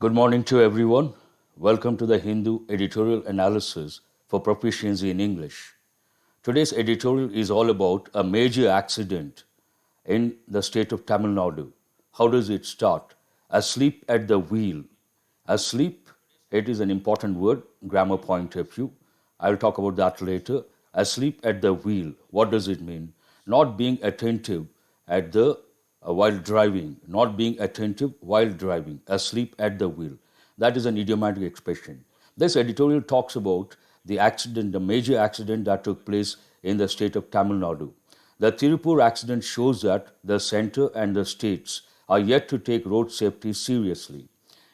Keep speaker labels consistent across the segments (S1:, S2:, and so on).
S1: Good morning to everyone. Welcome to the Hindu Editorial Analysis for Proficiency in English. Today's editorial is all about a major accident in the state of Tamil Nadu. How does it start? Asleep at the wheel. Asleep, it is an important word, grammar point of view. I'll talk about that later. Asleep at the wheel. What does it mean? Not being attentive at the while driving, not being attentive while driving, asleep at the wheel. That is an idiomatic expression. This editorial talks about the accident, the major accident that took place in the state of Tamil Nadu. The Tirupur accident shows that the center and the states are yet to take road safety seriously.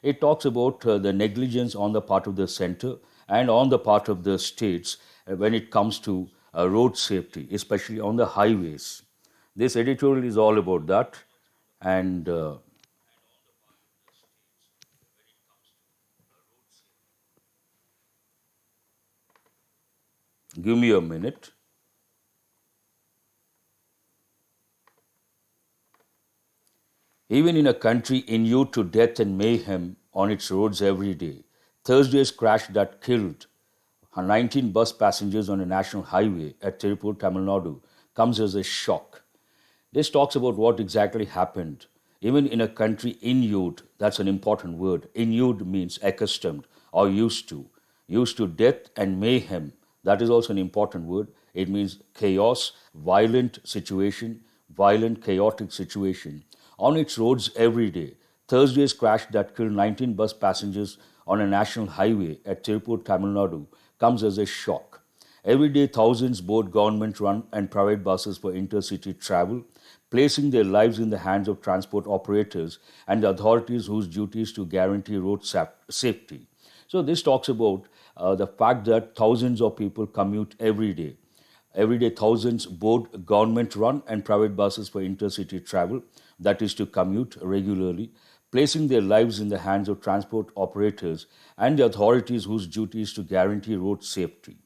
S1: It talks about the negligence on the part of the center and on the part of the states when it comes to road safety, especially on the highways. This editorial is all about that. And give me a minute. Even in a country inured to death and mayhem on its roads every day, Thursday's crash that killed 19 bus passengers on a national highway at Tirupur, Tamil Nadu, comes as a shock. This talks about what exactly happened. Even in a country inured, that's an important word. Inured means accustomed or used to. Used to death and mayhem, that is also an important word. It means chaos, violent situation, violent, chaotic situation. On its roads every day, Thursday's crash that killed 19 bus passengers on a national highway at Tirupur, Tamil Nadu, comes as a shock. Every day, thousands board government run and private buses for intercity travel, placing their lives in the hands of transport operators and the authorities whose duty is to guarantee road safety. So, this talks about the fact that thousands of people commute every day. Every day, thousands board government run and private buses for intercity travel, that is to commute regularly, placing their lives in the hands of transport operators and the authorities whose duty is to guarantee road safety.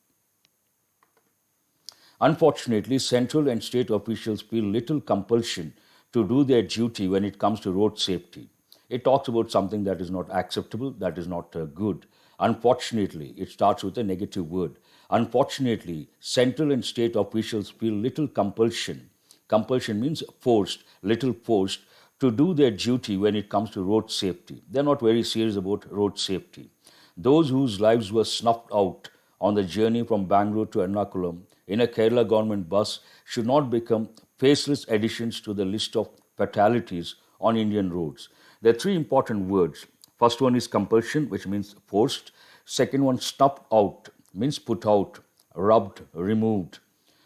S1: Unfortunately, central and state officials feel little compulsion to do their duty when it comes to road safety. It talks about something that is not acceptable, that is not good. Unfortunately, it starts with a negative word. Unfortunately, central and state officials feel little compulsion. Compulsion means forced, little forced to do their duty when it comes to road safety. They're not very serious about road safety. Those whose lives were snuffed out on the journey from Bangalore to Ernakulam in a Kerala government bus should not become faceless additions to the list of fatalities on Indian roads. There are three important words. First one is compulsion, which means forced. Second one, snuffed out, means put out, rubbed, removed.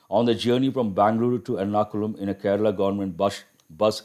S1: On the journey from Bangalore to Ernakulam in a Kerala government bus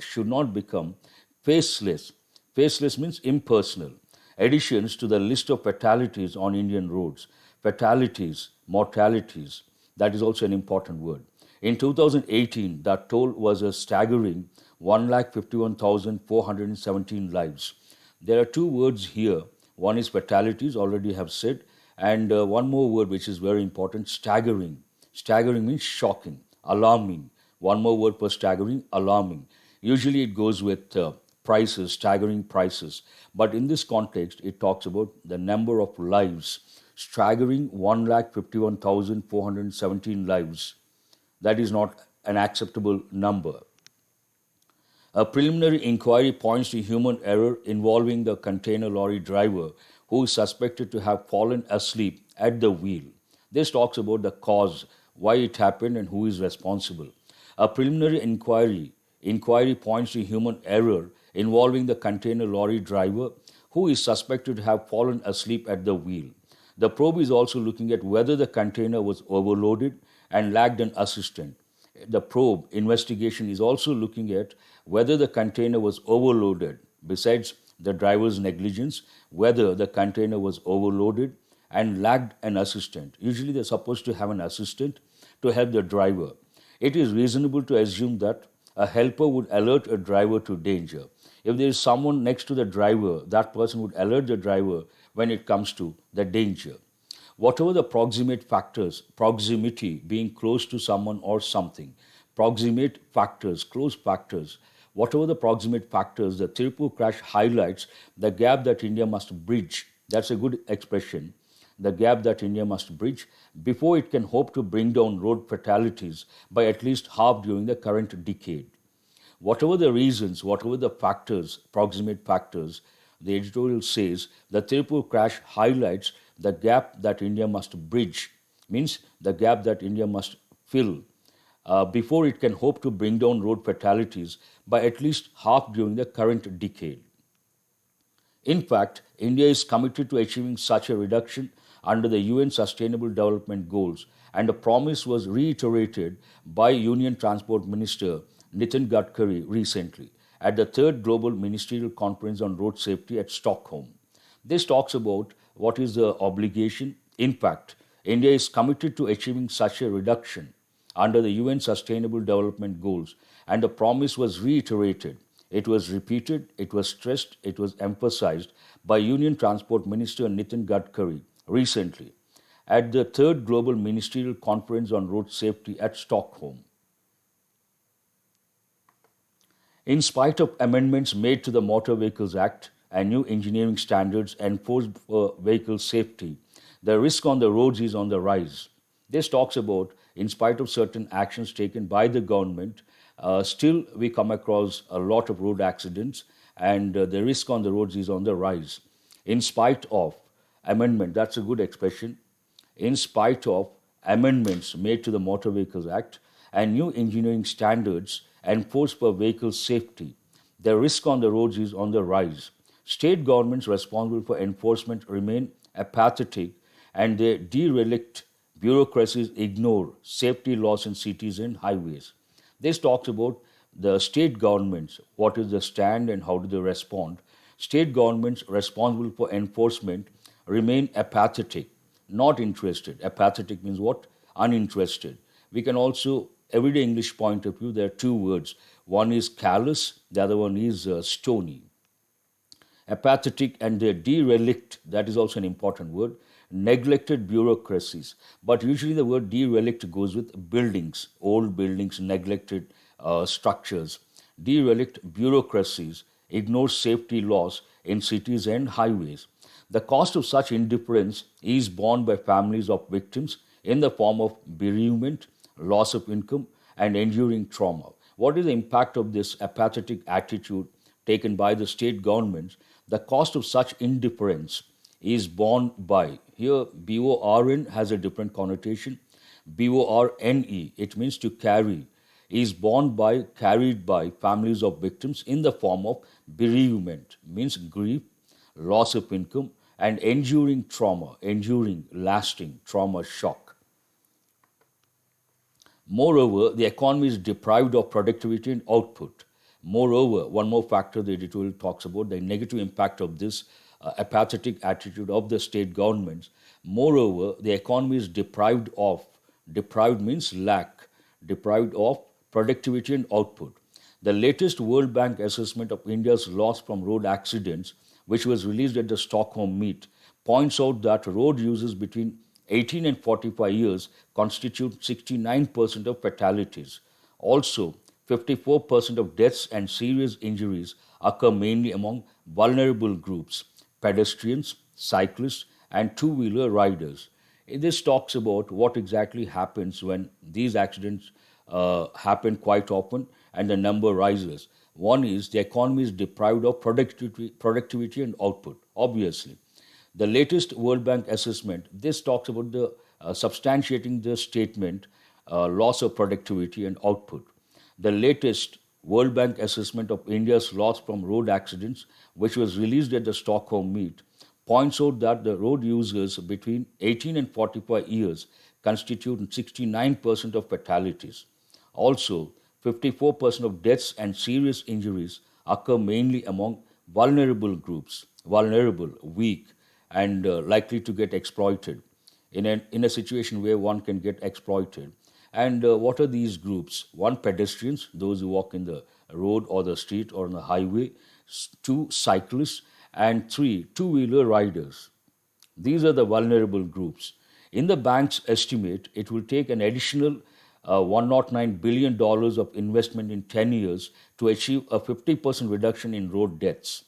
S1: should not become faceless. Faceless means impersonal. Additions to the list of fatalities on Indian roads. Fatalities, mortalities, that is also an important word. In 2018, that toll was a staggering 1,51,417 lives. There are two words here. One is fatalities, already have said, and one more word which is very important, staggering. Staggering means shocking, alarming. One more word for staggering, alarming. Usually it goes with prices, staggering prices. But in this context, it talks about the number of lives. Staggering 1,51,417 lives. That is not an acceptable number. A preliminary inquiry points to human error involving the container lorry driver who is suspected to have fallen asleep at the wheel. This talks about the cause, why it happened, and who is responsible. A preliminary inquiry points to human error involving the container lorry driver who is suspected to have fallen asleep at the wheel. The probe is also looking at whether the container was overloaded and lacked an assistant. The probe investigation is also looking at whether the container was overloaded, besides the driver's negligence, whether the container was overloaded and lacked an assistant. Usually they're supposed to have an assistant to help the driver. It is reasonable to assume that a helper would alert a driver to danger. If there is someone next to the driver, that person would alert the driver when it comes to the danger. Whatever the proximate factors, proximity being close to someone or something, proximate factors, close factors, Whatever the proximate factors, the Tirupur crash highlights the gap that India must bridge. That's a good expression. The gap that India must bridge before it can hope to bring down road fatalities by at least half during the current decade. Whatever the reasons, whatever the factors, proximate factors, the editorial says the Tirupur crash highlights the gap that India must bridge, means the gap that India must fill before it can hope to bring down road fatalities by at least half during the current decade. In fact, India is committed to achieving such a reduction under the UN Sustainable Development Goals, and the promise was reiterated by Union Transport Minister Nitin Gadkari recently at the third Global Ministerial Conference on Road Safety at Stockholm. This talks about what is the obligation. In fact, India is committed to achieving such a reduction under the UN Sustainable Development Goals, and the promise was reiterated. It was repeated, it was stressed, it was emphasized by Union Transport Minister Nitin Gadkari recently at the third Global Ministerial Conference on Road Safety at Stockholm. In spite of amendments made to the Motor Vehicles Act and new engineering standards enforced for vehicle safety, the risk on the roads is on the rise. This talks about, in spite of certain actions taken by the government, still we come across a lot of road accidents, and the risk on the roads is on the rise. In spite of amendment, that's a good expression, in spite of amendments made to the Motor Vehicles Act and new engineering standards enforced for vehicle safety, the risk on the roads is on the rise. State governments responsible for enforcement remain apathetic, and their derelict bureaucracies ignore safety laws in cities and highways. This talks about the state governments, what is the stand and how do they respond. State governments responsible for enforcement remain apathetic, not interested. Apathetic means what? Uninterested. We can also, everyday English point of view, there are two words. One is callous, the other one is stony. Apathetic and their derelict, that is also an important word, neglected bureaucracies. But usually the word derelict goes with buildings, old buildings, neglected structures. Derelict bureaucracies ignore safety laws in cities and highways. The cost of such indifference is borne by families of victims in the form of bereavement, loss of income, and enduring trauma. What is the impact of this apathetic attitude taken by the state governments? The cost of such indifference is borne by, here BORN has a different connotation, BORNE, it means to carry, is borne by, carried by families of victims in the form of bereavement, means grief, loss of income, and enduring trauma, enduring, lasting trauma shock. Moreover, the economy is deprived of productivity and output. Moreover, one more factor the editorial talks about, the negative impact of this apathetic attitude of the state governments. Moreover, the economy is deprived means lack, deprived of productivity and output. The latest World Bank assessment of India's loss from road accidents, which was released at the Stockholm meet, points out that road users between 18 and 45 years constitute 69% of fatalities. Also, 54% of deaths and serious injuries occur mainly among vulnerable groups, pedestrians, cyclists, and two-wheeler riders. This talks about what exactly happens when these accidents happen quite often and the number rises. One is the economy is deprived of productivity and output, obviously. The latest World Bank assessment, this talks about the substantiating the statement loss of productivity and output. The latest World Bank assessment of India's loss from road accidents, which was released at the Stockholm meet, points out that the road users between 18 and 45 years constitute 69% of fatalities. Also, 54% of deaths and serious injuries occur mainly among vulnerable groups, vulnerable, weak, and likely to get exploited in a situation where one can get exploited. And what are these groups? One, pedestrians, those who walk in the road or the street or on the highway. Two, cyclists. And three, two-wheeler riders. These are the vulnerable groups. In the bank's estimate, it will take an additional $109 billion dollars of investment in 10 years to achieve a 50% reduction in road deaths.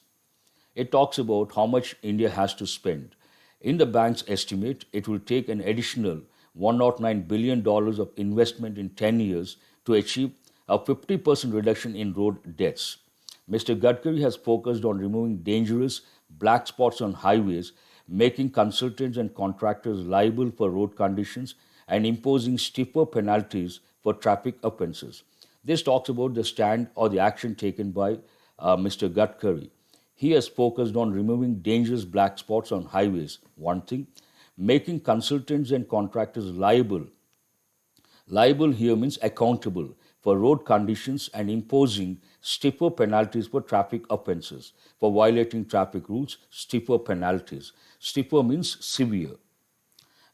S1: It talks about how much India has to spend. In the bank's estimate, it will take an additional $109 billion dollars of investment in 10 years to achieve a 50% reduction in road deaths. Mr. Gadkari has focused on removing dangerous black spots on highways, making consultants and contractors liable for road conditions, and imposing stiffer penalties for traffic offences. This talks about the stand or the action taken by Mr. Gadkari. He has focused on removing dangerous black spots on highways, one thing, making consultants and contractors liable. Liable here means accountable for road conditions and imposing stiffer penalties for traffic offences. For violating traffic rules, stiffer penalties. Stiffer means severe.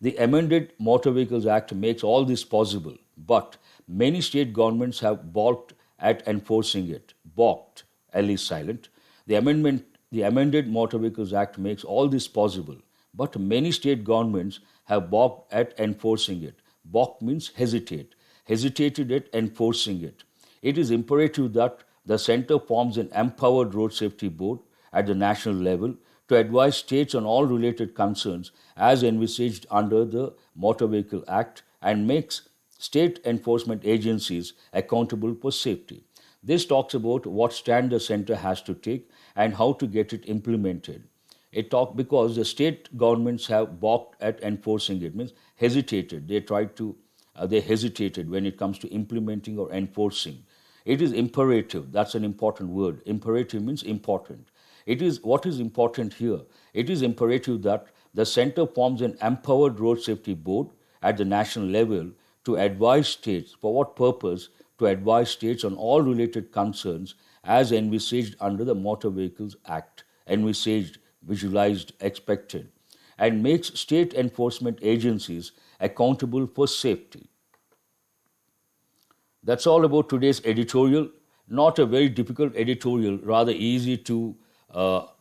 S1: The amended Motor Vehicles Act makes all this possible, but many state governments have balked at enforcing it. Balked, L is silent. The amended Motor Vehicles Act makes all this possible, but many state governments have balked at enforcing it. Balk means hesitate, hesitated at enforcing it. It is imperative that the centre forms an empowered road safety board at the national level to advise states on all related concerns as envisaged under the Motor Vehicle Act and makes state enforcement agencies accountable for safety. This talks about what stand the centre has to take and how to get it implemented. It talk because the state governments have balked at enforcing it, means hesitated. They hesitated when it comes to implementing or enforcing. It is imperative. That's an important word. Imperative means important. It is what is important here. It is imperative that the center forms an empowered road safety board at the national level to advise states. For what purpose? To advise states on all related concerns as envisaged under the Motor Vehicles Act. Envisaged, visualized, expected, and makes state enforcement agencies accountable for safety. That's all about today's editorial. Not a very difficult editorial, rather easy to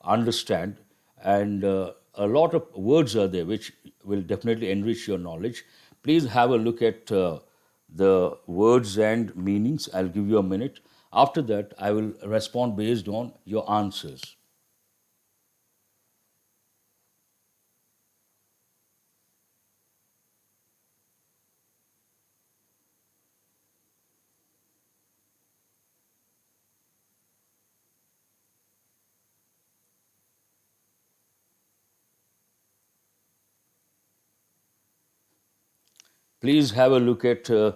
S1: understand, and a lot of words are there which will definitely enrich your knowledge. Please have a look at the words and meanings. I'll give you a minute. After that, I will respond based on your answers. Please have a look at the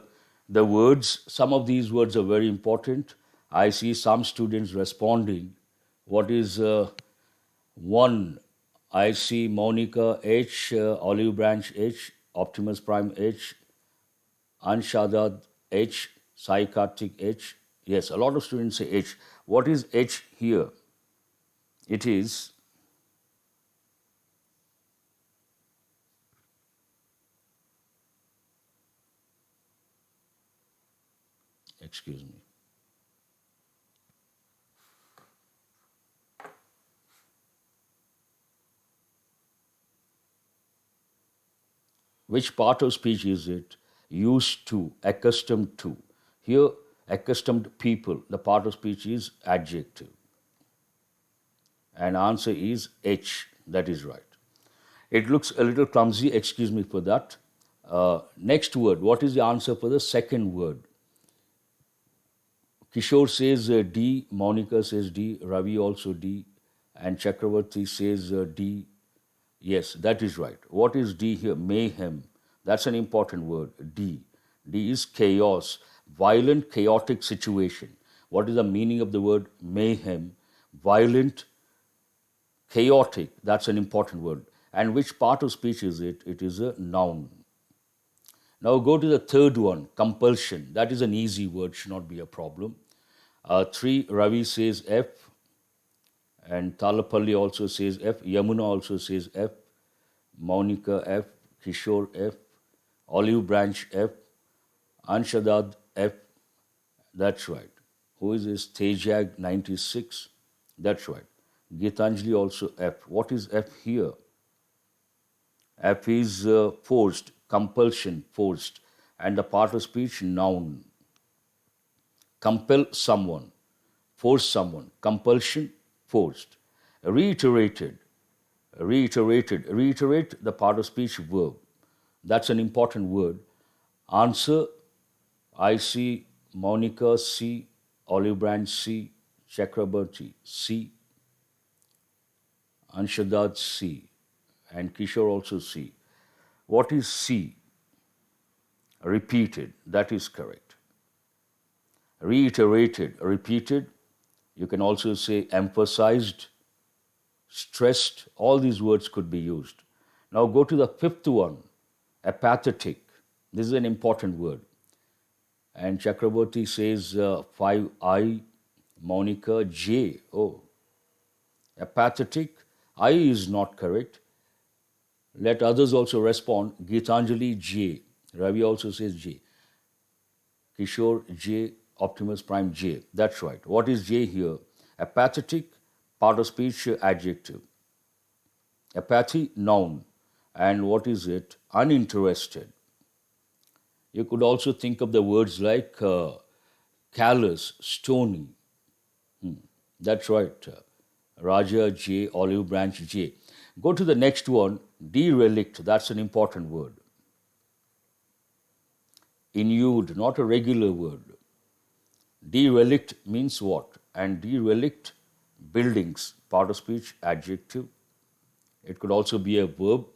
S1: words. Some of these words are very important. I see some students responding. What is one? I see Monica H, Olive Branch H, Optimus Prime H, Anshadad H, Sai Karthik H. Yes, a lot of students say H. What is H here? It is, excuse me. Which part of speech is it? Used to, accustomed to. Here, accustomed people, the part of speech is adjective. And answer is H. That is right. It looks a little clumsy, excuse me for that. Next word, what is the answer for the second word? Kishore says D, Monica says D, Ravi also D, and Chakravarti says D. Yes, that is right. What is D here? Mayhem. That's an important word. D. D is chaos, violent, chaotic situation. What is the meaning of the word mayhem? Violent, chaotic. That's an important word. And which part of speech is it? It is a noun. Now go to the third one, compulsion. That is an easy word, should not be a problem. Three, Ravi says F, and Talapalli also says F, Yamuna also says F, Monica F, Kishore F, Olive Branch F, Anshadad F. That's right. Who is this? Tejag 96. That's right. Gitanjali also F. What is F here? F is forced, compulsion, forced. and the part of speech noun. Compel someone, force someone, compulsion, forced. Reiterated, reiterate the part of speech verb. That's an important word. Answer, I see, Monica C, Olive Branch C, Chakrabarti C, Anshadad C, and Kishore also C. What is C? Repeated, that is correct. Reiterated, repeated. You can also say emphasized, stressed. All these words could be used. Now go to the fifth one, apathetic. This is an important word. And Chakraborty says 5I, Monica J. Oh, apathetic. I is not correct. Let others also respond. Gitanjali J. Ravi also says J. Kishore J. Optimus Prime J. That's right. What is J here? Apathetic, part of speech adjective. Apathy, noun. And what is it? Uninterested. You could also think of the words like callous, stony. That's right. Raja J, Olive Branch J. Go to the next one, derelict. That's an important word. Inured, not a regular word. Derelict means what? And derelict, buildings, part of speech, adjective. It could also be a verb.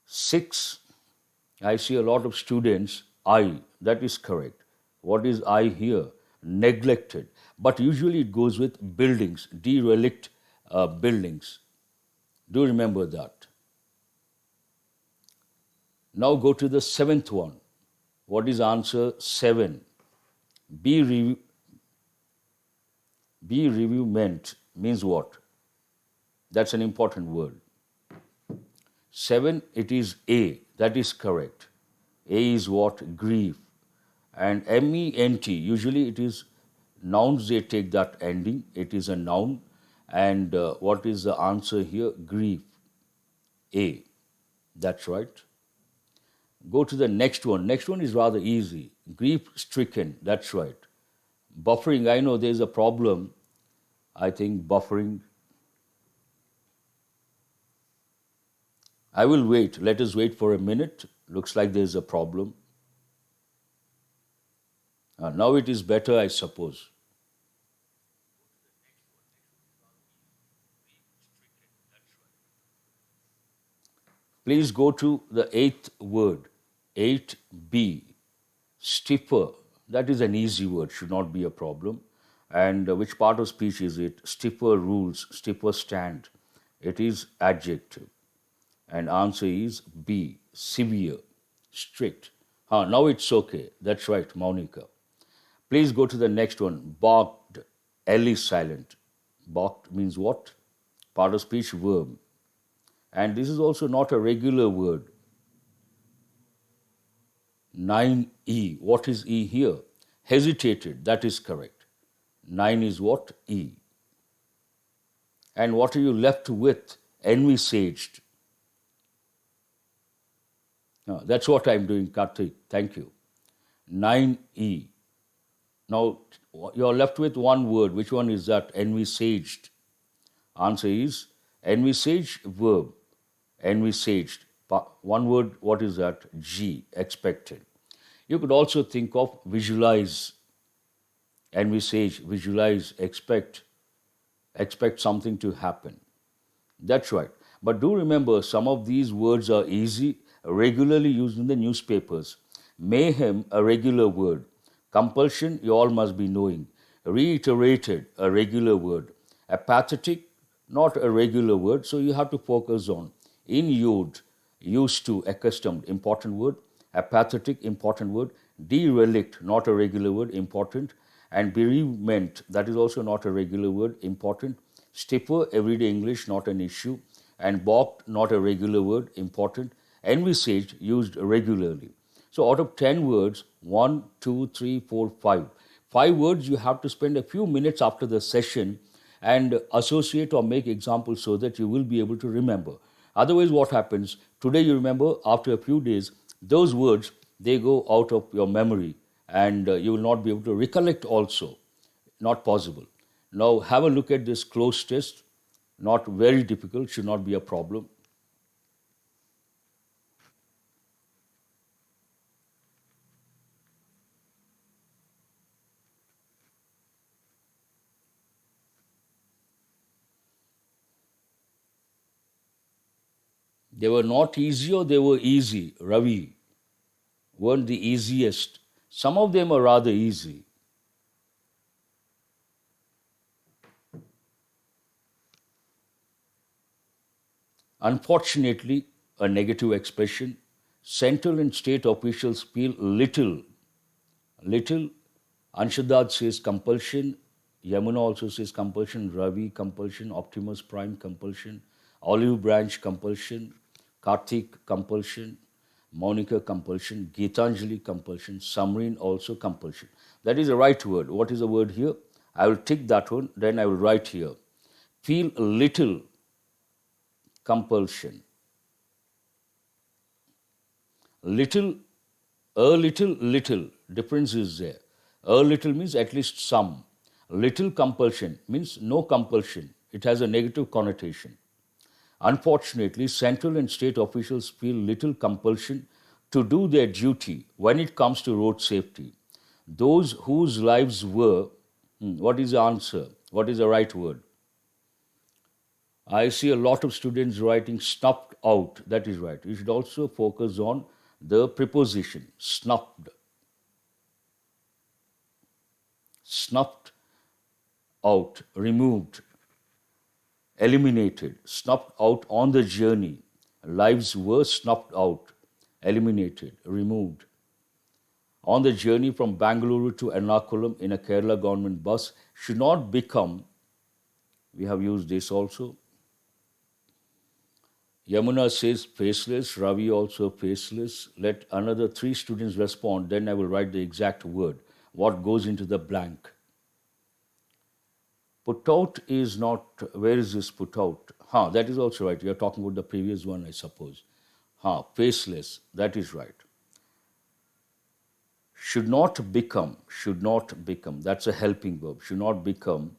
S1: 6, I see a lot of students, I, that is correct. What is I here? Neglected. But usually it goes with buildings, derelict buildings. Do remember that. Now go to the seventh one. What is answer 7? Bereavement means what? That's an important word. 7, it is A. That is correct. A is what? Grief. And MENT, usually it is nouns, they take that ending. It is a noun. And what is the answer here? Grief. A. That's right. Go to the next one. Next one is rather easy. Grief stricken. That's right. Buffering, I know there's a problem. I think buffering. I will wait. Let us wait for a minute. Looks like there's a problem. Now it is better, I suppose. Please go to the eighth word, 8B, stiffer. That is an easy word, should not be a problem. And which part of speech is it? Stiffer rules, stiffer stand. It is adjective. And answer is B, severe, strict. Now it's okay. That's right, Monica. Please go to the next one. Balked, L is silent. Balked means what? Part of speech verb. And this is also not a regular word. 9E. What is E here? Hesitated. That is correct. 9 is what? E. And what are you left with? Envisaged. That's what I'm doing, Karthik. Thank you. 9E. Now, you're left with one word. Which one is that? Envisaged. Answer is envisage verb. Envisaged. One word, what is that? G, expected. You could also think of visualize. Envisage, visualize, expect something to happen. That's right. But do remember, some of these words are easy, regularly used in the newspapers. Mayhem, a regular word. Compulsion, you all must be knowing. Reiterated, a regular word. Apathetic, not a regular word, so you have to focus on. Inured, used to, accustomed, important word. Apathetic, important word. Derelict, not a regular word, important. And bereavement, that is also not a regular word, important. Stiffer, everyday English, not an issue. And balked, not a regular word, important. Envisaged, used regularly. So out of 10 words, 1, 2, 3, 4, 5. 5 words you have to spend a few minutes after the session and associate or make examples so that you will be able to remember. Otherwise, what happens? Today you remember, after a few days, those words they go out of your memory and you will not be able to recollect also. Not possible. Now have a look at this cloze test. Not very difficult, should not be a problem. They were not easy or they were easy, Ravi. Weren't the easiest. Some of them are rather easy. Unfortunately, a negative expression. Central and state officials feel little. Little. Anshadad says compulsion. Yamuna also says compulsion. Ravi compulsion. Optimus Prime compulsion. Olive Branch compulsion. Karthik compulsion. Monica compulsion. Geetanjali compulsion. Samreen also compulsion. That is the right word. What is the word here? I will tick that one, then I will write here. Feel little compulsion. Little, little. Difference is there. A little means at least some. Little compulsion means no compulsion. It has a negative connotation. Unfortunately, central and state officials feel little compulsion to do their duty when it comes to road safety. Those whose lives were, what is the answer? What is the right word? I see a lot of students writing snuffed out. That is right. You should also focus on the preposition, snuffed. Snuffed out, removed, eliminated, snuffed out on the journey. Lives were snuffed out, eliminated, removed. On the journey from Bangalore to Ernakulam in a Kerala government bus should not become, we have used this also. Yamuna says faceless, Ravi also faceless. Let another 3 students respond, then I will write the exact word. What goes into the blank? Put out is not, where is this put out? That is also right. You are talking about the previous one, I suppose. Faceless, that is right. Should not become, that's a helping verb. Should not become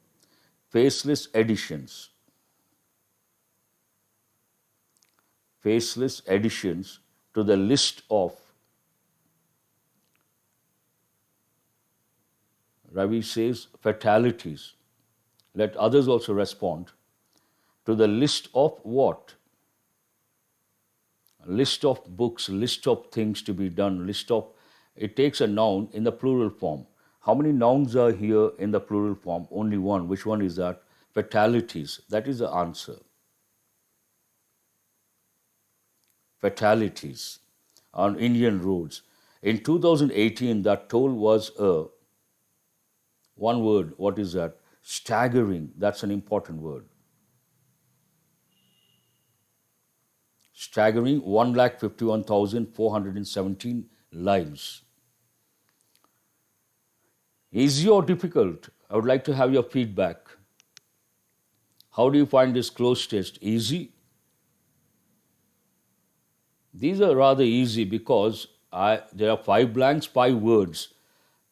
S1: faceless additions. Faceless additions to the list of, Ravi says, fatalities. Let others also respond. To the list of what? List of books, list of things to be done, list of, it takes a noun in the plural form. How many nouns are here in the plural form? Only one. Which one is that? Fatalities. That is the answer. Fatalities on Indian roads. In 2018, that toll was one word. What is that? Staggering. That's an important word. Staggering, 1,51,417 lives. Easy or difficult? I would like to have your feedback. How do you find this cloze test? Easy? These are rather easy because there are 5 blanks, 5 words.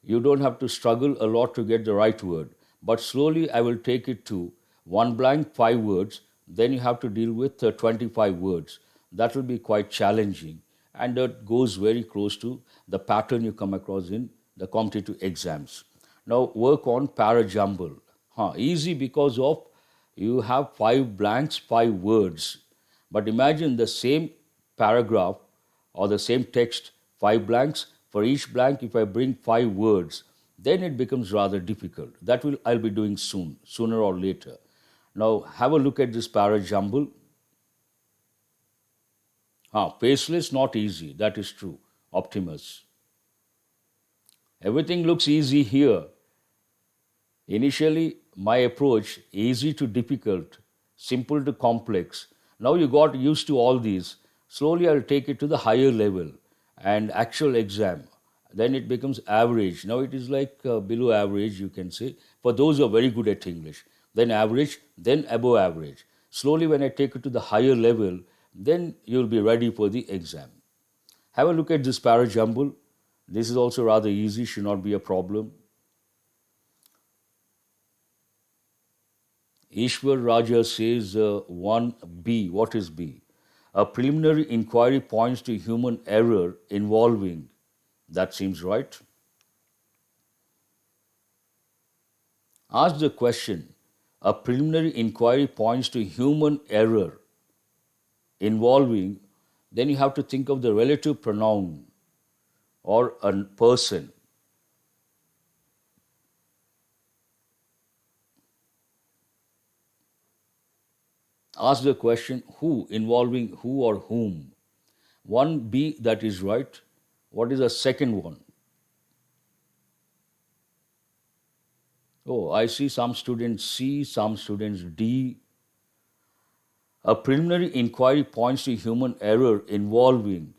S1: You don't have to struggle a lot to get the right word. But slowly I will take it to 1 blank, 5 words. Then you have to deal with 25 words. That will be quite challenging. And that goes very close to the pattern you come across in the competitive exams. Now work on parajumble. Easy because of you have 5 blanks, 5 words. But imagine the same paragraph or the same text, 5 blanks. For each blank, if I bring 5 words, then it becomes rather difficult. That will I'll be doing soon, sooner or later. Now have a look at this parajumble. Faceless, not easy. That is true. Optimus. Everything looks easy here. Initially, my approach, easy to difficult, simple to complex. Now you got used to all these. Slowly I'll take it to the higher level and actual exam. Then it becomes average. Now it is like below average, you can say, for those who are very good at English. Then average, then above average. Slowly when I take it to the higher level, then you'll be ready for the exam. Have a look at this parajumble. This is also rather easy, should not be a problem. Ishwar Raja says 1B. What is B? A preliminary inquiry points to human error involving. That seems right. Ask the question. A preliminary inquiry points to human error involving. Then you have to think of the relative pronoun or a person. Ask the question who, involving who or whom. One B, that is right. What is the second one? Oh, I see some students C, some students D. A preliminary inquiry points to human error involving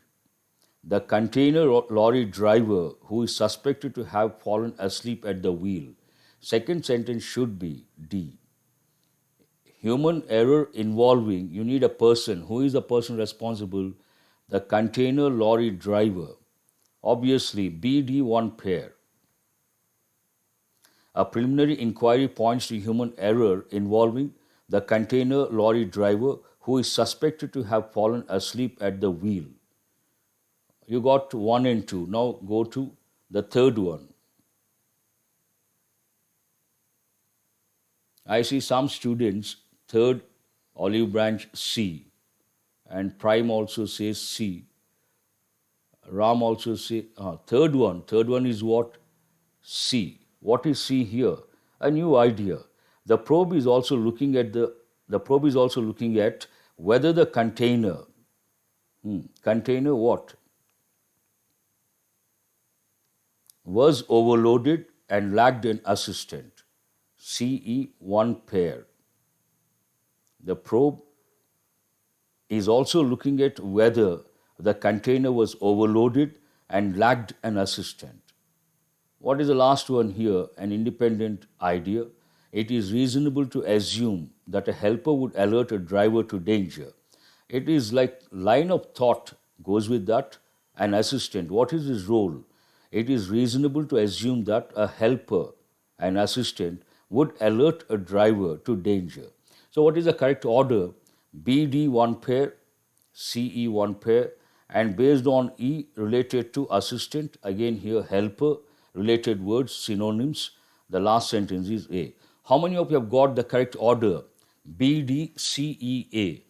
S1: the container lorry driver who is suspected to have fallen asleep at the wheel. Second sentence should be D. Human error involving, you need a person. Who is the person responsible? The container lorry driver. Obviously, BD1 pair. A preliminary inquiry points to human error involving the container lorry driver who is suspected to have fallen asleep at the wheel. You got 1 and 2. Now go to the third one. I see some students, third olive branch C, and Prime also says C. Ram also say third one. Third one is what? C. What is C here? A new idea. The probe is also looking at the probe is also looking at whether the container container what? Was overloaded and lacked an assistant. CE1 pair. The probe is also looking at whether the container was overloaded and lacked an assistant. What is the last one here? An independent idea. It is reasonable to assume that a helper would alert a driver to danger. It is like line of thought goes with that. An assistant. What is his role? It is reasonable to assume that a helper, an assistant, would alert a driver to danger. So, what is the correct order? BD1 pair, CE1 pair, and based on E related to assistant, again here helper, related words, synonyms. The last sentence is A. How many of you have got the correct order? BDCEA.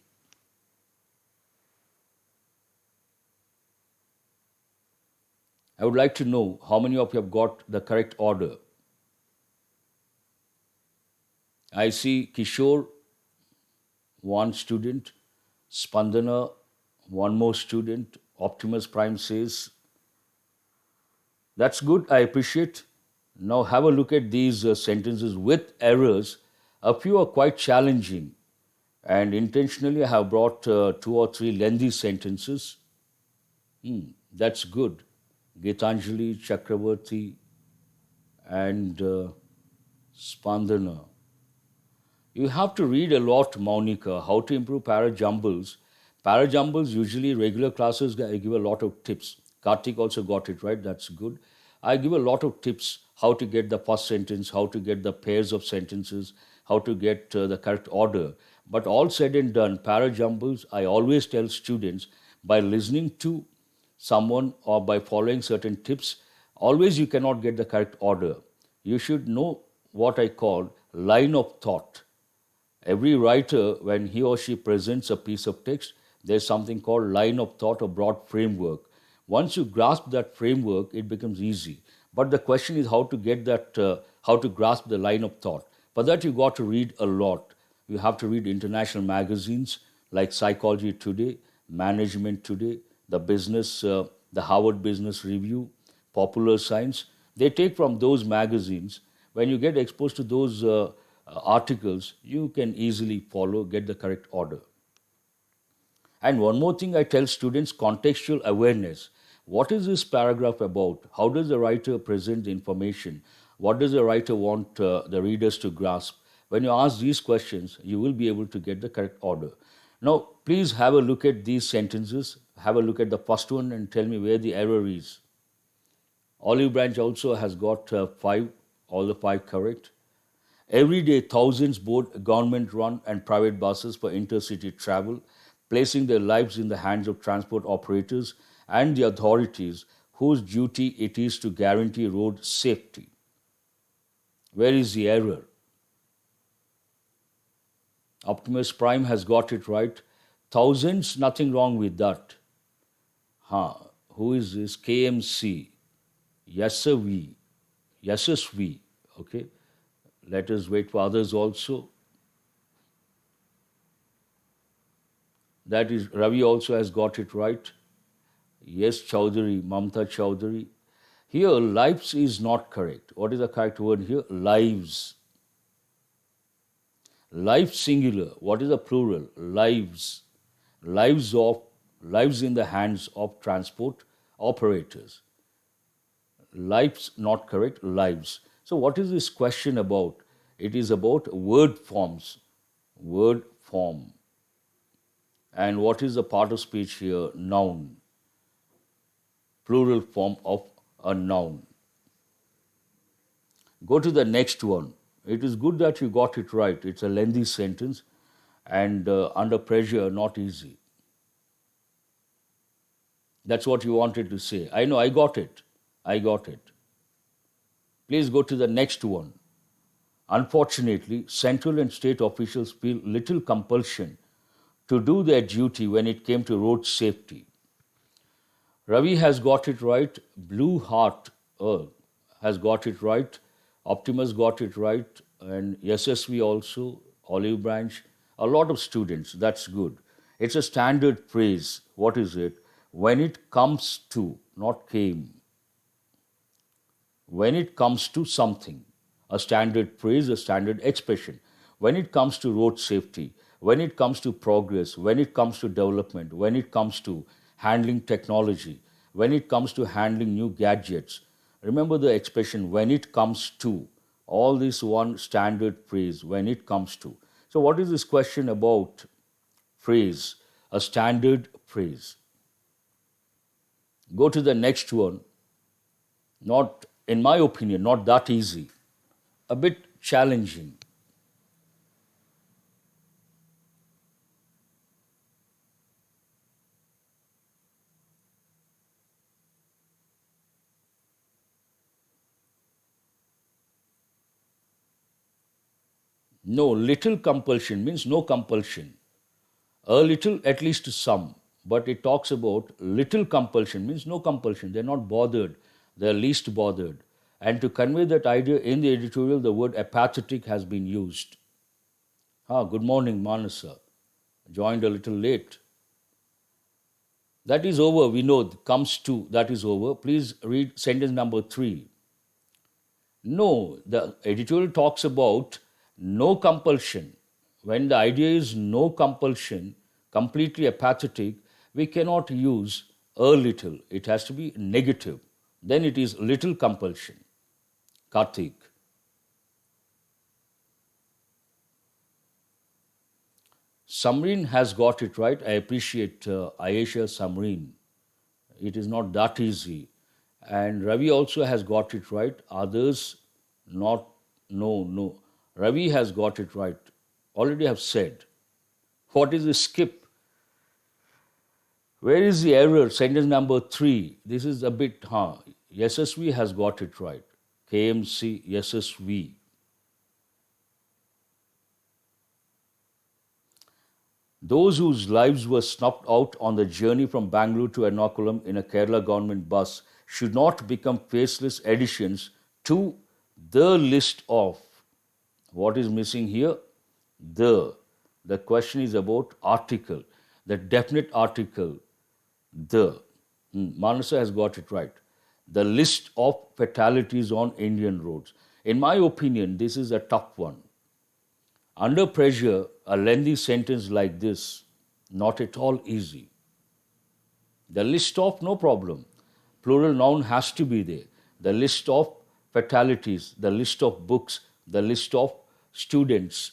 S1: I would like to know how many of you have got the correct order. I see Kishore, one student, Spandana, one more student, Optimus Prime says, that's good, I appreciate. Now have a look at these sentences with errors. A few are quite challenging, and intentionally I have brought 2 or 3 lengthy sentences. That's good. Gitanjali, Chakravarti, and Spandana. You have to read a lot, Maunika. How to improve parajumbles. Parajumbles, usually regular classes, I give a lot of tips. Kartik also got it right, that's good. I give a lot of tips how to get the first sentence, how to get the pairs of sentences, how to get the correct order. But all said and done, parajumbles, I always tell students by listening to someone or by following certain tips, always you cannot get the correct order. You should know what I call line of thought. Every writer, when he or she presents a piece of text, there's something called line of thought or broad framework. Once you grasp that framework, it becomes easy. But the question is how to get that, how to grasp the line of thought. For that, you got to read a lot. You have to read international magazines like Psychology Today, Management Today, the Harvard Business Review, Popular Science. They take from those magazines. When you get exposed to those articles, you can easily follow, get the correct order. And one more thing I tell students, contextual awareness. What is this paragraph about? How does the writer present the information? What does the writer want the readers to grasp? When you ask these questions, you will be able to get the correct order. Now, please have a look at these sentences. have a look at the first one and tell me where the error is. Olive Branch also has got five, all the five correct. Every day, thousands board government run and private buses for intercity travel, placing their lives in the hands of transport operators and the authorities whose duty it is to guarantee road safety. Where is the error? Optimus Prime has got it right. Thousands, nothing wrong with that. Who is this? KMC. Yes, sir, we. Yes, yes, we. Okay. Let us wait for others also. That is, Ravi also has got it right. Yes, Chowdhury, Mamta Chowdhury. Here, lives is not correct. What is the correct word here? Lives. Life singular. What is the plural? Lives. Lives in the hands of transport operators. Lives not correct. Lives. So what is this question about? It is about word forms. Word form. And what is the part of speech here? Noun. Plural form of a noun. Go to the next one. It is good that you got it right. It's a lengthy sentence and under pressure, not easy. That's what you wanted to say. I know, I got it. I got it. Please go to the next one. Unfortunately, central and state officials feel little compulsion to do their duty when it came to road safety. Ravi has got it right. Blue Heart has got it right. Optimus got it right. And SSV also, Olive Branch. A lot of students, that's good. It's a standard phrase. What is it? When it comes to, not came. When it comes to something. A standard phrase, a standard expression. When it comes to road safety, when it comes to progress, when it comes to development, when it comes to handling technology, when it comes to handling new gadgets. Remember the expression, when it comes to. All this one standard phrase, when it comes to. So what is this question about phrase? A standard phrase. Go to the next one. Not, in my opinion, not that easy. A bit challenging. No, little compulsion means no compulsion. A little, at least some. But it talks about little compulsion means no compulsion. They're not bothered. They're least bothered. And to convey that idea in the editorial, the word apathetic has been used. Good morning, Manasa. Joined a little late. That is over, we know, comes to, that is over. Please read sentence number 3. No, the editorial talks about no compulsion. When the idea is no compulsion, completely apathetic, we cannot use a little. It has to be negative. Then it is little compulsion. Karthik. Samreen has got it right. I appreciate Ayesha Samreen. It is not that easy. And Ravi also has got it right. Others, not, no. Ravi has got it right. Already have said. What is the skip? Where is the error? Sentence number 3. This is a bit, SSV has got it right. KMC, SSV. Those whose lives were snuffed out on the journey from Bangalore to Ernakulam in a Kerala government bus should not become faceless additions to the list of. What is missing here? The. The question is about article, the definite article, the. Manasa has got it right. The list of fatalities on Indian roads. In my opinion, this is a tough one. Under pressure, a lengthy sentence like this, not at all easy. The list of, no problem. Plural noun has to be there. The list of fatalities, the list of books, the list of students,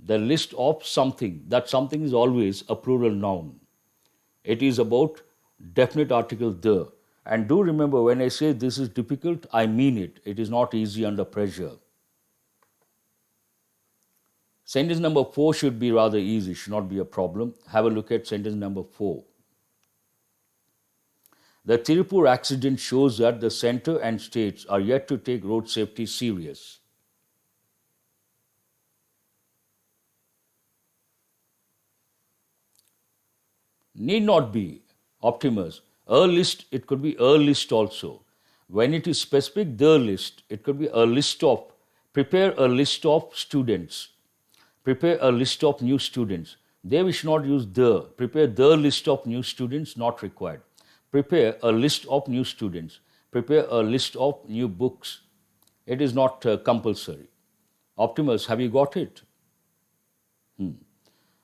S1: the list of something. That something is always a plural noun. It is about definite article the. And do remember, when I say this is difficult, I mean it. It is not easy under pressure. Sentence number 4 should be rather easy, should not be a problem. Have a look at sentence number 4. The Tirupur accident shows that the center and states are yet to take road safety serious. Need not be. Optimus. A list, it could be a list also. When it is specific, the list, it could be a list of, prepare a list of students. Prepare a list of new students. There we should not use the. Prepare the list of new students, not required. Prepare a list of new students. Prepare a list of new books. It is not compulsory. Optimus, have you got it?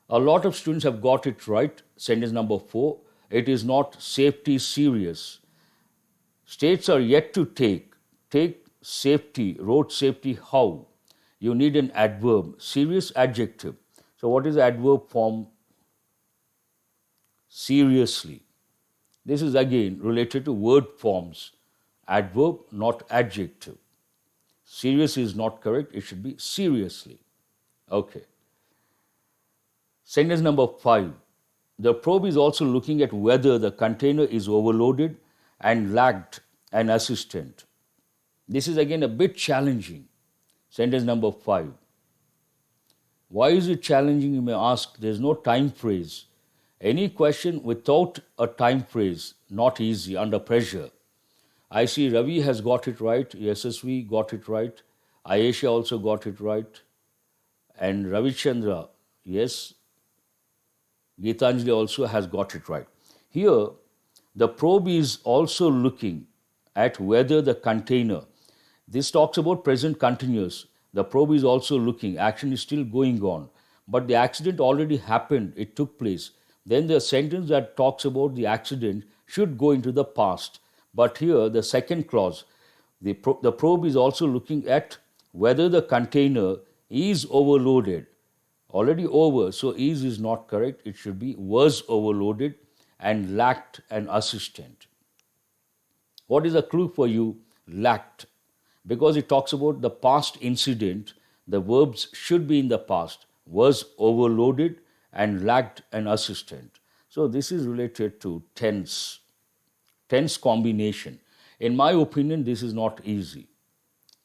S1: A lot of students have got it right. Sentence number 4. It is not safety serious. States are yet to take safety, road safety, how? You need an adverb, serious adjective. So what is the adverb form? Seriously. This is again related to word forms. Adverb, not adjective. Serious is not correct. It should be seriously. Okay. Sentence number 5. The probe is also looking at whether the container is overloaded and lacked an assistant. This is again a bit challenging. Sentence number 5. Why is it challenging, you may ask? There is no time phrase. Any question without a time phrase, not easy, under pressure. I see Ravi has got it right, SSV got it right, Ayesha also got it right, and Ravichandra, yes, Geetanjali also has got it right. Here, the probe is also looking at whether the container, this talks about present continuous. The probe is also looking, action is still going on, but the accident already happened, it took place. Then the sentence that talks about the accident should go into the past. But here, the second clause, the probe is also looking at whether the container is overloaded. Already over, so is not correct. It should be was overloaded and lacked an assistant. What is the clue for you? Lacked. Because it talks about the past incident, the verbs should be in the past. Was overloaded and lacked an assistant. So this is related to tense combination. In my opinion, this is not easy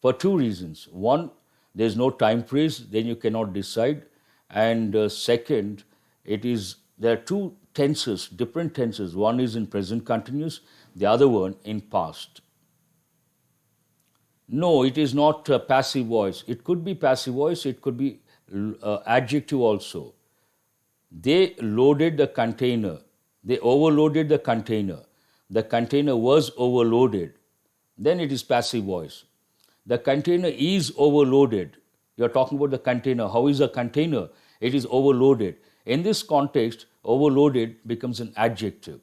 S1: for two reasons. One, there is no time phrase, then you cannot decide. And second, there are two tenses, different tenses. One is in present continuous, the other one in past. No, it is not passive voice. It could be passive voice, it could be adjective also. They loaded the container. They overloaded the container. The container was overloaded. Then it is passive voice. The container is overloaded. You're talking about the container. How is the container? It is overloaded. In this context, overloaded becomes an adjective.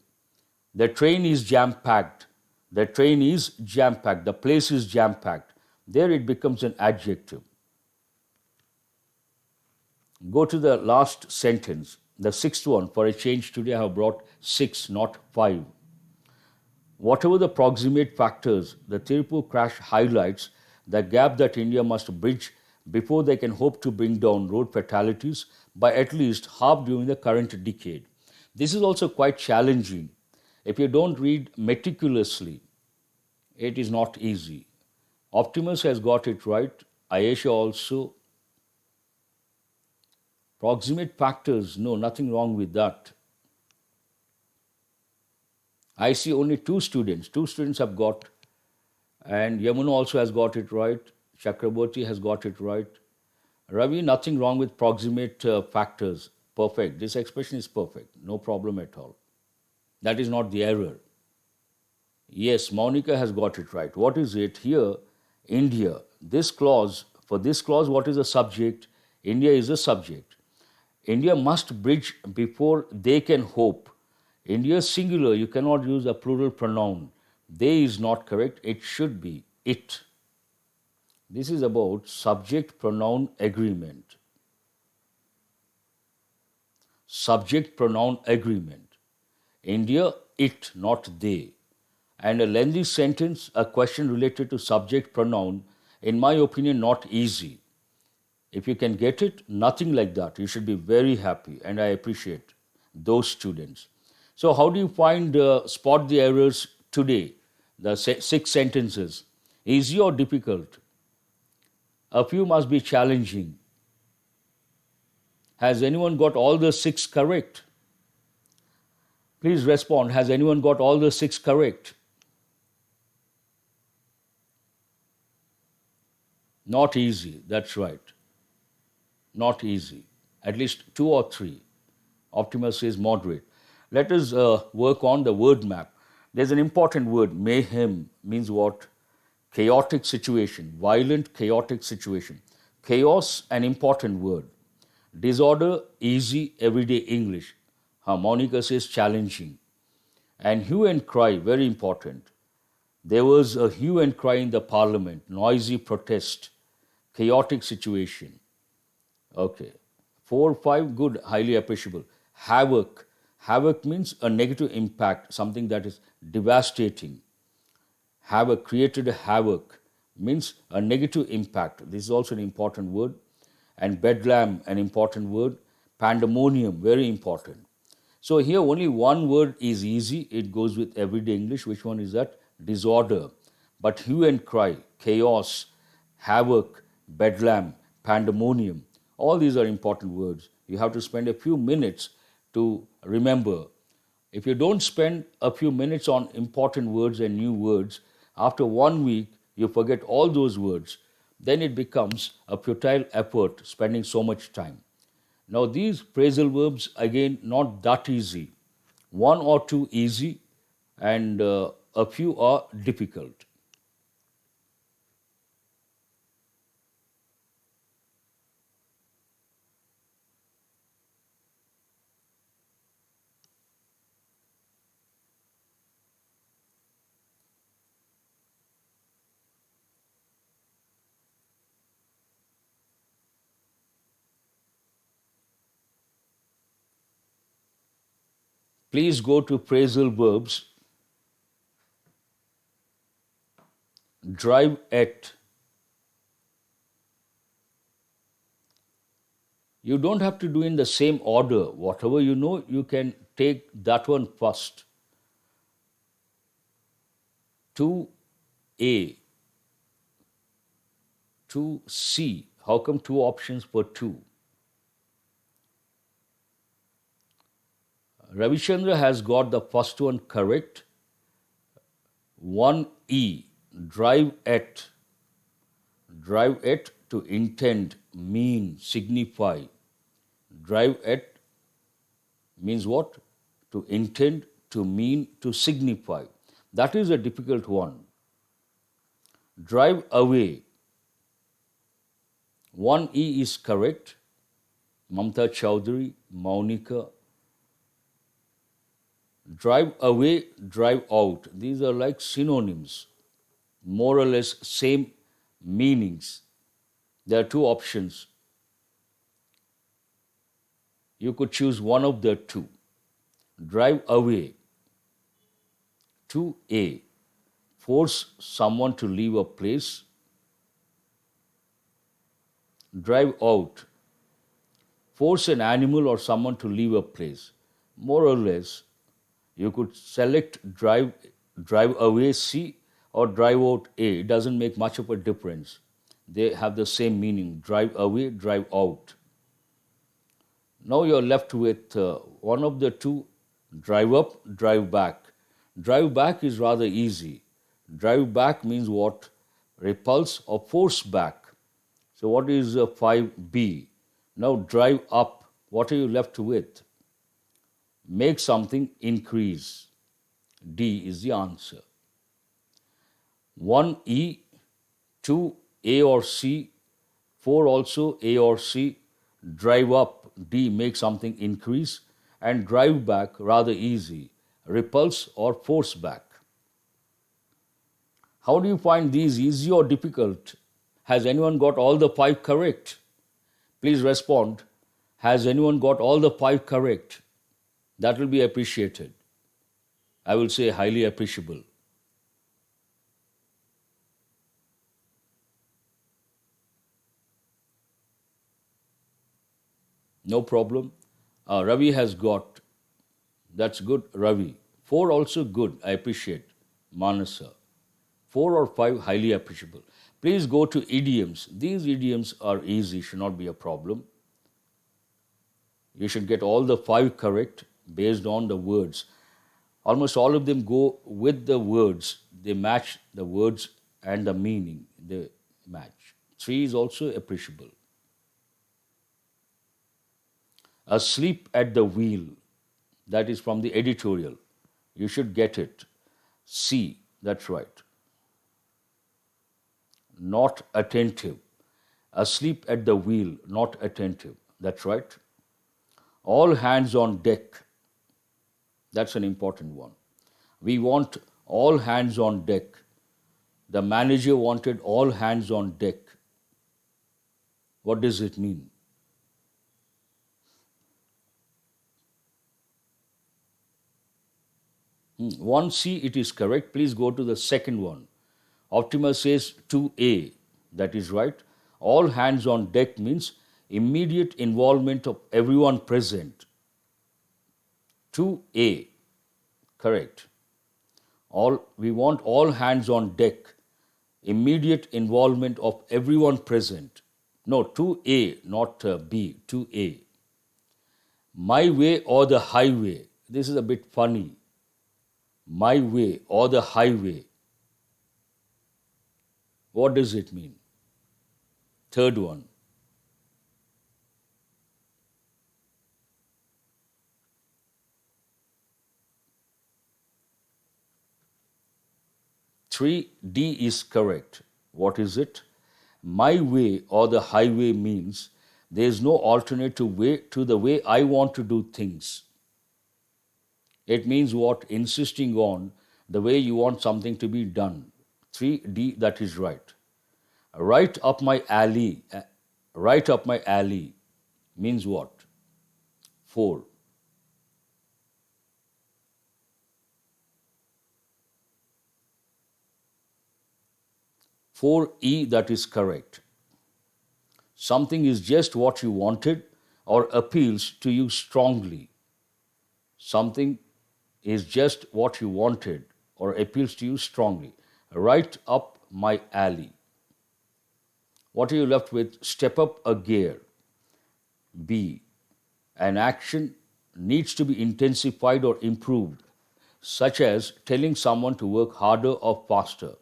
S1: The train is jam-packed. The train is jam-packed. The place is jam-packed. There it becomes an adjective. Go to the last sentence, the sixth one. For a change today, I have brought 6, not 5. Whatever the proximate factors, the Tirupur crash highlights the gap that India must bridge before they can hope to bring down road fatalities by at least half during the current decade. This is also quite challenging. If you don't read meticulously, it is not easy. Optimus has got it right. Ayesha also. Proximate factors, no, nothing wrong with that. I see only 2 students. 2 students have got, and Yamuna also has got it right. Chakraborty has got it right. Ravi, nothing wrong with proximate factors. Perfect. This expression is perfect. No problem at all. That is not the error. Yes, Monica has got it right. What is it? Here, India. This clause, for this clause, what is the subject? India is the subject. India must bridge before they can hope. India is singular. You cannot use a plural pronoun. They is not correct. It should be it. This is about subject-pronoun agreement. Subject-pronoun agreement. India it, not they. And a lengthy sentence, a question related to subject pronoun, in my opinion, not easy. If you can get it, nothing like that. You should be very happy, and I appreciate those students. So, how do you find spot the errors today? The six sentences, easy or difficult? A few must be challenging. Has anyone got all the six correct? Please respond. Has anyone got all the six correct? Not easy, that's right. Not easy. At least two or three. Optimus says moderate. Let us work on the word map. There's an important word. Mayhem means what? Chaotic situation, violent, chaotic situation. Chaos, an important word. Disorder, easy, everyday English. Harmonica says challenging. And hue and cry, very important. There was a hue and cry in the parliament, noisy protest, chaotic situation. Okay. 4, 5, good, highly appreciable. Havoc. Havoc means a negative impact, something that is devastating. Havoc, created a havoc, means a negative impact. This is also an important word. And bedlam, an important word. Pandemonium, very important. So here only one word is easy. It goes with everyday English. Which one is that? Disorder. But hue and cry, chaos, havoc, bedlam, pandemonium, all these are important words. You have to spend a few minutes to remember. If you don't spend a few minutes on important words and new words, after 1 week you forget all those words. Then it becomes a futile effort spending so much time. Now these phrasal verbs, again, not that easy. One or two easy and a few are difficult. Please go to phrasal verbs. Drive at. You don't have to do in the same order. Whatever you know, you can take that one first. To A. To C. How come two options for two? Ravichandra has got the first one correct. 1E. Drive at. Drive at, to intend, mean, signify. Drive at means what? To intend, to mean, to signify. That is a difficult one. Drive away. 1E is correct. Mamta Chowdhury, Maunika. Drive away, drive out. These are like synonyms, more or less same meanings. There are two options. You could choose one of the two. Drive away. To A. Force someone to leave a place. Drive out. Force an animal or someone to leave a place. More or less, you could select drive away C or drive out A. It doesn't make much of a difference. They have the same meaning. Drive away, drive out. Now you're left with one of the two. Drive up, drive back. Drive back is rather easy. Drive back means what? Repulse or force back. So what is 5B? Now drive up. What are you left with? Make something increase. D is the answer. 1E, 2 A or C, 4 also A or C. Drive up, D, make something increase. And drive back, rather easy. Repulse or force back. How do you find these easy or difficult? Has anyone got all the 5 correct? Please respond. Has anyone got all the 5 correct? That will be appreciated. I will say highly appreciable. No problem. Ravi has got, that's good, Ravi. Four also good, I appreciate. Manasa. Four or five, highly appreciable. Please go to idioms. These idioms are easy, should not be a problem. You should get all the five correct based on the words. Almost all of them go with the words. They match the words and the meaning. They match. Three is also appreciable. Asleep at the wheel. That is from the editorial. You should get it. C. That's right. Not attentive. Asleep at the wheel, not attentive. That's right. All hands on deck. That's an important one. We want all hands on deck. The manager wanted all hands on deck. What does it mean? One C, it is correct. Please go to the second one. Optimus says 2A. That is right. All hands on deck means immediate involvement of everyone present. 2A. Correct. We want all hands on deck. Immediate involvement of everyone present. No, 2A, not B. 2A. My way or the highway. This is a bit funny. My way or the highway. What does it mean? Third one. Three, D is correct. What is it? My way or the highway means there is no alternative way to the way I want to do things. It means what? Insisting on the way you want something to be done. 3D, that is right. Right up my alley. Right up my alley means what? 4. 4E, that is correct. Something is just what you wanted or appeals to you strongly. Something is just what you wanted or appeals to you strongly. Right up my alley. What are you left with? Step up a gear. B. An action needs to be intensified or improved, such as telling someone to work harder or faster,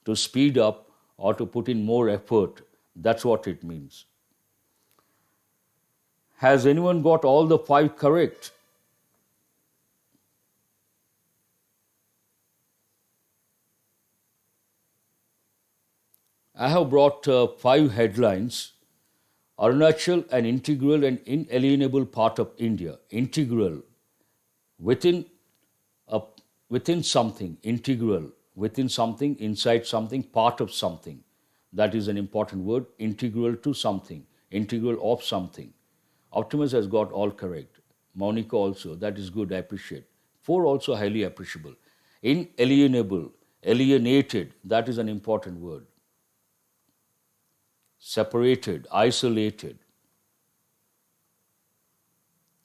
S1: to speed up or to put in more effort. That's what it means. Has anyone got all the five correct? I have brought five headlines. Arunachal, an integral and inalienable part of India. Integral, within a, within something, integral, within something, inside something, part of something. That is an important word. Integral to something, integral of something. Optimus has got all correct. Monica also, that is good, I appreciate. 4 also highly appreciable. Inalienable, alienated, that is an important word. Separated, isolated.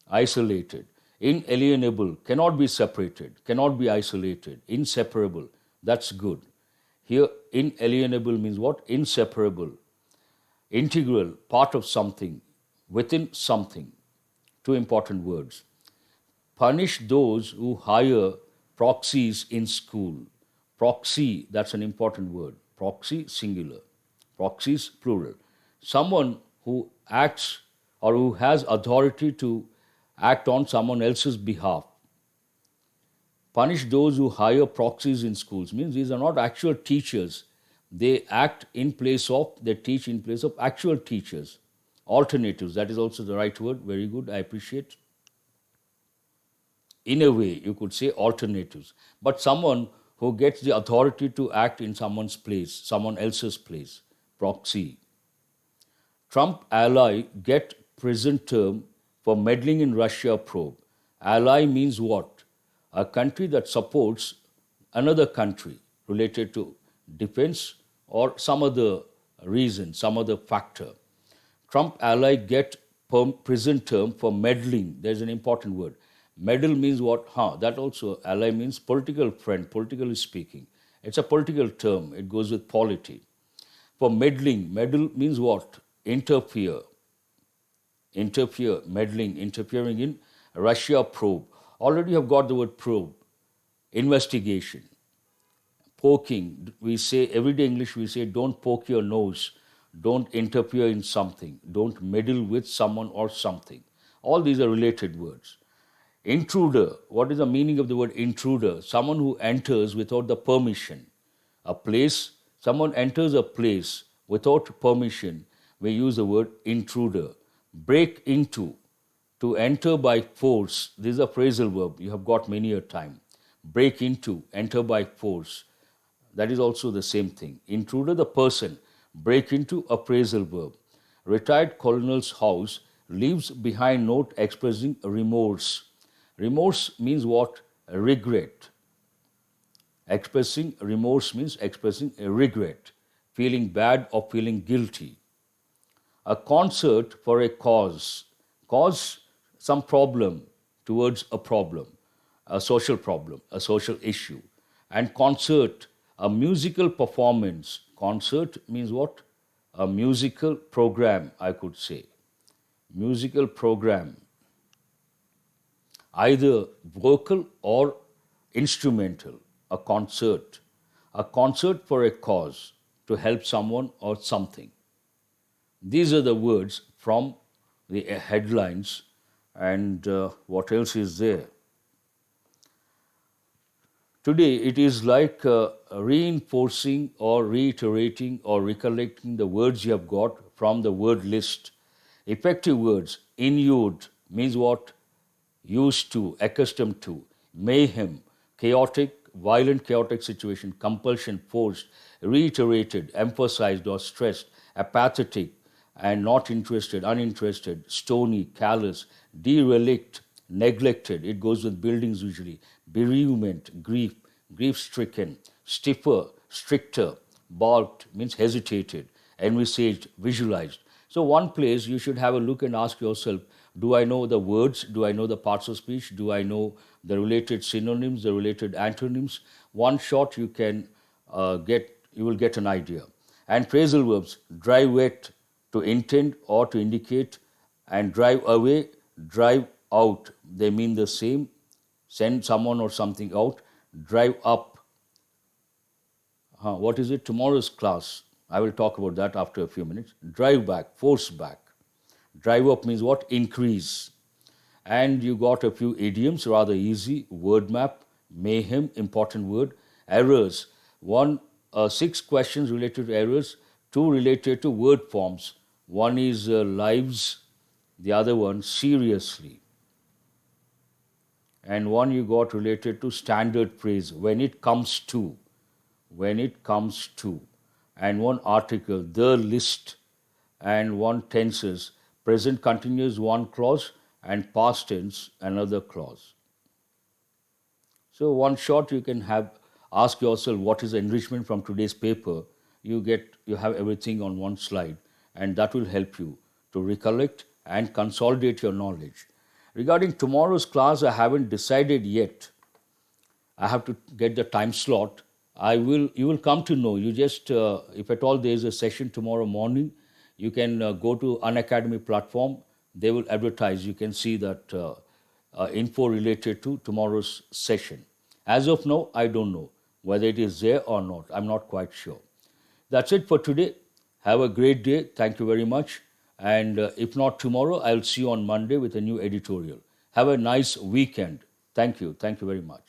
S1: Isolated. Inalienable, cannot be separated, cannot be isolated. Inseparable, that's good. Here, inalienable means what? Inseparable. Integral, part of something, within something. 2 important words. Punish those who hire proxies in school. Proxy, that's an important word. Proxy, singular. Proxies, plural. Someone who acts or who has authority to act on someone else's behalf. Punish those who hire proxies in schools means these are not actual teachers. They act in place of, they teach in place of actual teachers. Alternatives, that is also the right word. Very good, I appreciate. In a way, you could say alternatives. But someone who gets the authority to act in someone's place, someone else's place. Proxy. Trump ally get prison term for meddling in Russia probe. Ally means what? a country that supports another country related to defense or some other reason, some other factor. Trump ally get prison term for meddling. There's an important word. Meddle means what? That also ally means political friend, politically speaking. It's a political term. It goes with polity. For meddling, meddle means what? Interfere. Interfere, meddling, interfering in Russia probe. Already have got the word probe. Investigation. Poking. We say, everyday English, we say, don't poke your nose. Don't interfere in something. Don't meddle with someone or something. All these are related words. Intruder. What is the meaning of the word intruder? Someone who enters without the permission. A place, someone enters a place without permission, we use the word intruder. Break into, to enter by force. This is a phrasal verb. You have got many a time. Break into, enter by force. That is also the same thing. Intruder, the person. Break into, a phrasal verb. Retired colonel's house leaves behind note expressing remorse. Remorse means what? Regret. Expressing remorse means expressing a regret, feeling bad or feeling guilty. A concert for a cause. Cause some problem towards a problem, a social issue. And concert, a musical performance. Concert means what? A musical program, I could say. Musical program, either vocal or instrumental. A concert for a cause, to help someone or something. These are the words from the headlines. And what else is there? Today it is like reinforcing or reiterating or recollecting the words you have got from the word list. Effective words. Inured means what? Used to, accustomed to. Mayhem, chaotic, violent chaotic situation. Compulsion, forced. Reiterated, emphasized or stressed. Apathetic and not interested, uninterested. Stony, callous. Derelict, neglected. It goes with buildings usually. Bereavement, grief, grief-stricken. Stiffer, stricter. Balked means hesitated. Envisaged, visualized. So one place you should have a look and ask yourself, do I know the words? Do I know the parts of speech? Do I know the related synonyms, the related antonyms? One shot you can you will get an idea. And phrasal verbs, drive at, to intend or to indicate, and drive away, drive out. They mean the same. Send someone or something out. Drive up. What is it? Tomorrow's class. I will talk about that after a few minutes. Drive back, force back. Drive up means what? Increase. And you got a few idioms, rather easy. Word map, mayhem, important word. Errors. 6 questions related to errors, 2 related to word forms. One is lives, the other one seriously. And one you got related to standard phrase, when it comes to. When it comes to. And one article, the list. And one tenses, present continuous one clause and past tense another clause. So one shot you can ask yourself what is the enrichment from today's paper. You have everything on one slide, and that will help you to recollect and consolidate your knowledge. Regarding tomorrow's class, I haven't decided yet. I have to get the time slot. You will come to know. You just, if at all there is a session tomorrow morning, you can go to Unacademy platform. They will advertise. You can see that info related to tomorrow's session. As of now, I don't know whether it is there or not. I'm not quite sure. That's it for today. Have a great day. Thank you very much. And if not tomorrow, I'll see you on Monday with a new editorial. Have a nice weekend. Thank you. Thank you very much.